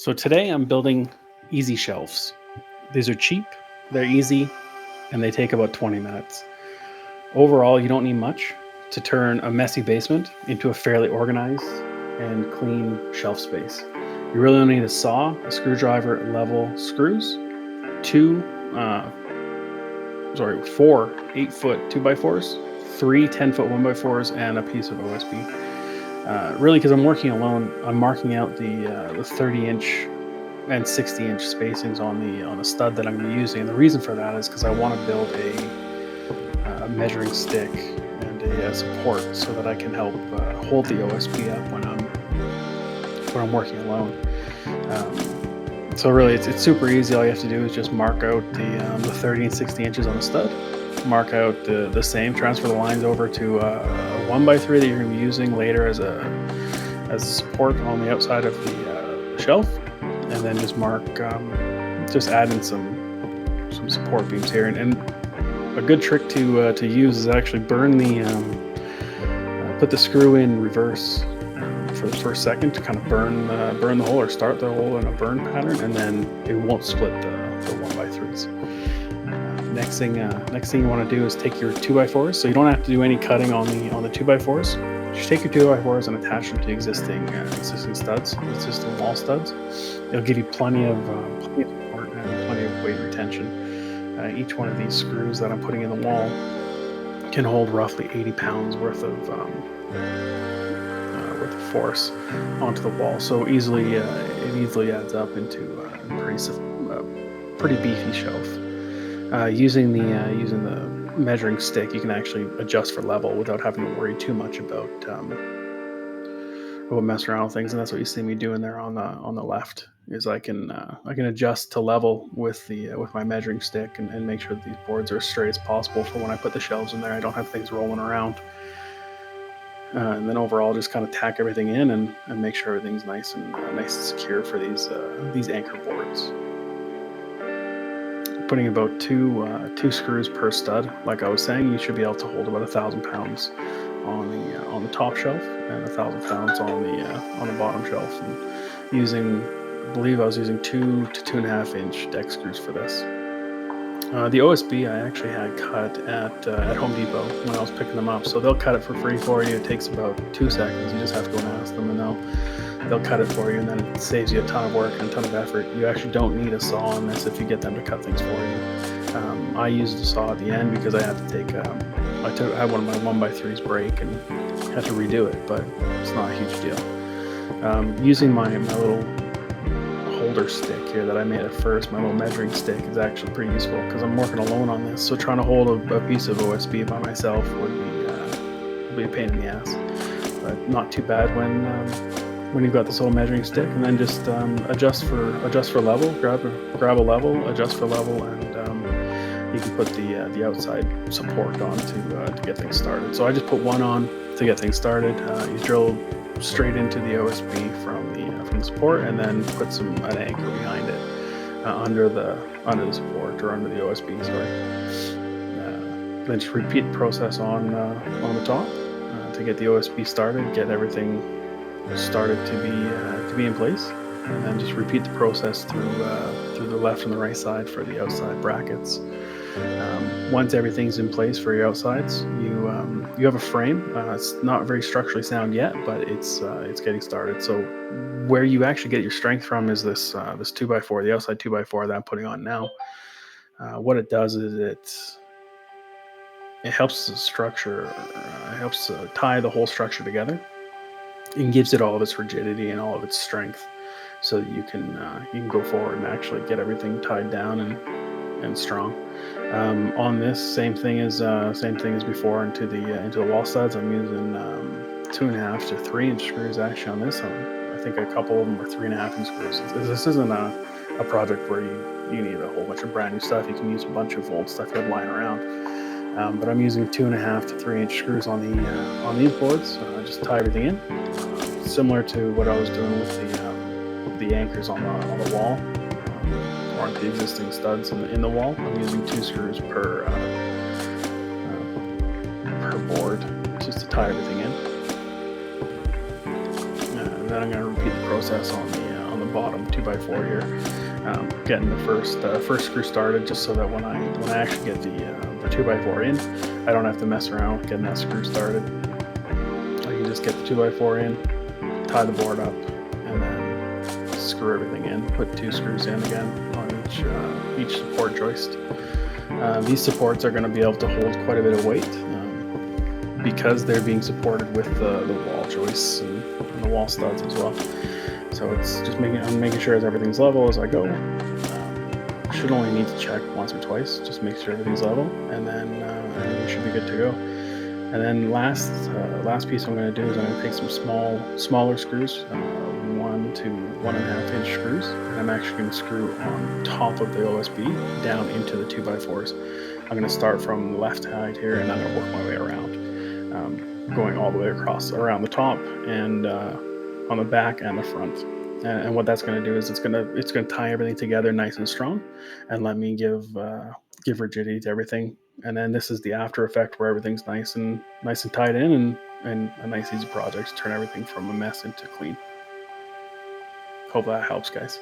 So today I'm building easy shelves. These are cheap, they're easy, and they take about 20 minutes. Overall, you don't need much to turn a messy basement into a fairly organized and clean shelf space. You really only need a saw, a screwdriver, level screws, two, four 8-foot 2x4s, three 10-foot 1x4s, and a piece of OSB. Really, because I'm working alone, I'm marking out the 30-inch and 60-inch spacings on the stud that I'm going to be using. And the reason for that is because I want to build a measuring stick and a support so that I can help hold the OSB up when I'm working alone. So really, it's super easy. All you have to do is just mark out the 30 and 60 inches on the stud. Mark out the same. Transfer the lines over to a 1x3 that you're going to be using later as a support on the outside of the shelf, and then just mark, just add in some support beams here. And a good trick to use is actually put the screw in reverse for the first second to kind of burn the hole or start the hole in a burn pattern, and then it won't split the 1x3s. Next thing you want to do is take your 2x4s. So you don't have to do any cutting on the 2x4s. Just take your 2x4s and attach them to existing wall studs. It'll give you plenty of support and plenty of weight retention. Each one of these screws that I'm putting in the wall can hold roughly 80 pounds worth of force onto the wall. So it easily adds up into a pretty beefy shelf. Using the measuring stick, you can actually adjust for level without having to worry too much about messing around with things. And that's what you see me doing there on the left. Is I can adjust to level with my measuring stick and make sure that these boards are as straight as possible for when I put the shelves in there. I don't have things rolling around. And then overall, just kind of tack everything in and make sure everything's nice and secure for these anchor boards. Putting about two screws per stud. Like I was saying, you should be able to hold about 1,000 pounds on the top shelf and 1,000 pounds on the bottom shelf. And I believe I was using 2 to 2.5 inch deck screws for this. The OSB I actually had cut at Home Depot when I was picking them up, so they'll cut it for free for you. It takes about 2 seconds. You just have to go and ask them, and they'll cut it for you, and then it saves you a ton of work and a ton of effort. You actually don't need a saw on this if you get them to cut things for you. I used a saw at the end because I had to take I had one of my 1x3s break and had to redo it, but it's not a huge deal. Using my little holder stick here that I made at first, my little measuring stick, is actually pretty useful because I'm working alone on this. So trying to hold a piece of OSB by myself would be a pain in the ass, but not too bad when you've got this little measuring stick. And then just adjust for level, grab a level, adjust for level, and you can put the outside support on to get things started. So I just put one on to get things started. You drill straight into the OSB from the support, and then put an anchor behind it under the support, or under the OSB. Sorry. Then just repeat the process on the top to get the OSB started, get everything started to be in place, and then just repeat the process through the left and the right side for the outside brackets. Once everything's in place for your outsides, you have a frame. It's not very structurally sound yet, but it's getting started. So where you actually get your strength from is this 2x4, the outside 2x4 that I'm putting on now. What it does is it helps the structure, helps tie the whole structure together, and gives it all of its rigidity and all of its strength, so that you can go forward and actually get everything tied down and strong. On this, same thing as before into the wall studs. I'm using 2.5 to 3 inch screws actually on this. I think a couple of them are 3.5 inch screws. This isn't a project where you need a whole bunch of brand new stuff. You can use a bunch of old stuff you have lying around. But I'm using 2.5 to 3 inch screws on these boards. Just tie everything in, similar to what I was doing with the anchors on the wall, or the existing studs in the wall. I'm using 2 screws per board just to tie everything in. And then I'm going to repeat the process on the bottom 2x4 here. Getting the first screw started, just so that when I actually get the 2x4 in, I don't have to mess around with getting that screw started. I can just get the 2x4 in, tie the board up, and then screw everything in. Put 2 screws in again on each support joist. These supports are going to be able to hold quite a bit of weight because they're being supported with the wall joists and the wall studs as well. So it's just I'm making sure as everything's level as I go. Should only need to check once or twice, just make sure everything's level, and then everything should be good to go. And then last piece I'm going to do is I'm going to take some smaller screws, 1 to 1.5 inch screws, and I'm actually going to screw on top of the OSB down into the 2x4s. I'm going to start from the left side here, and I'm going to work my way around, going all the way across around the top and on the back and the front. And what that's going to do is it's going to tie everything together nice and strong, and let me give rigidity to everything. And then this is the after effect where everything's nice and tied in, and a nice easy project to turn everything from a mess into clean. Hope that helps, guys.